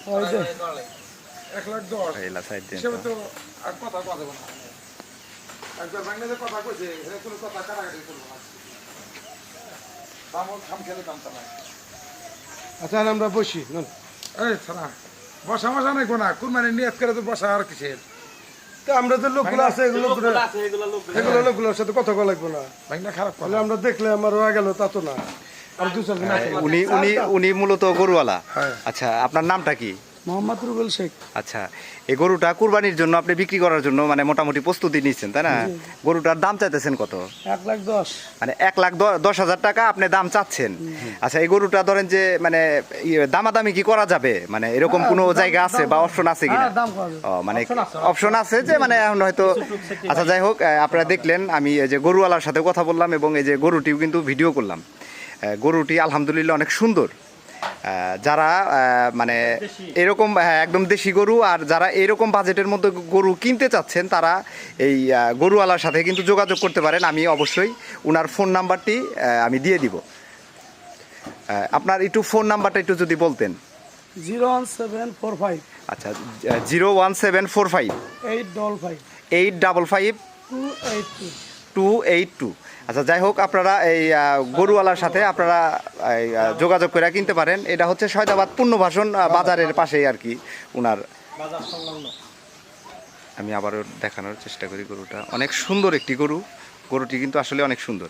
1,10,000 এইলা side দেন হিসেবে তো। তো আর কথা কথা বলা একবার বাংলাদেশে কথা কইছে এর কোনো কথা কাটাকাটি করবো না দামও খাম খেলে দামটা নাই আচ্ছা আর আমরা বসি এই ছাড়া বসা মশা নাই কোনা কুরবানি নিয়ত করে তো বসা আর কিসের তো আমরা তো লোকগুলো আছে এগুলো এগুলো লোকগুলোর সাথে কথা বলা লাগবো না ভাইনা খারাপ তাহলে কথা আমরা দেখলে আমার হয়ে গেল তা তো না আর দু চারজন আছে। উনি উনি উনি মূলত গরুওয়ালা। হ্যাঁ। আচ্ছা আপনার নামটা কি? মোহাম্মদ রুবেল শেখ। আচ্ছা এই গরুটা কুরবানির জন্য আপনি বিক্রি করার জন্য মানে মোটামুটি প্রস্তুতি নিচ্ছেন তাই না? গরুটার দাম চাইতেছেন কত? 1,10,000। মানে 1,10,000 টাকা আপনি দাম চাচ্ছেন। আচ্ছা এই গরুটা ধরেন যে মানে দামাদামি কি করা যাবে, মানে এরকম কোনো জায়গা আছে বা অপশন আছে কিনা? দাম কত? ও মানে অপশন আছে যে মানে এখন হয়তো আচ্ছা যাই হোক আপনারা দেখলেন আমি এই যে গরুওয়ালার সাথে কথা বললাম এবং এই যে গরুটিও কিন্তু ভিডিও করলাম। গরুটি আলহামদুলিল্লাহ অনেক সুন্দর। যারা মানে এরকম একদম দেশি গরু আর যারা এরকম বাজেটের মধ্যে গরু কিনতে চাচ্ছেন তারা এই গরুওয়ালার সাথে কিন্তু যোগাযোগ করতে পারেন। আমি অবশ্যই ওনার ফোন নাম্বারটি আমি দিয়ে দিব। আপনার একটু ফোন নাম্বারটা একটু যদি বলতেন। 01745 আচ্ছা 01745 855 855 282। 282। আচ্ছা যাই হোক আপনারা এই গরুওয়ালার সাথে আপনারা যোগাযোগ করে কিনতে পারেন। এটা হচ্ছে সয়দাবাদ পূর্ণবাসন বাজারের পাশেই আর কি ওনার। আমি আবারও দেখানোর চেষ্টা করি গরুটা অনেক সুন্দর একটি গরু। গরুটি কিন্তু আসলে অনেক সুন্দর।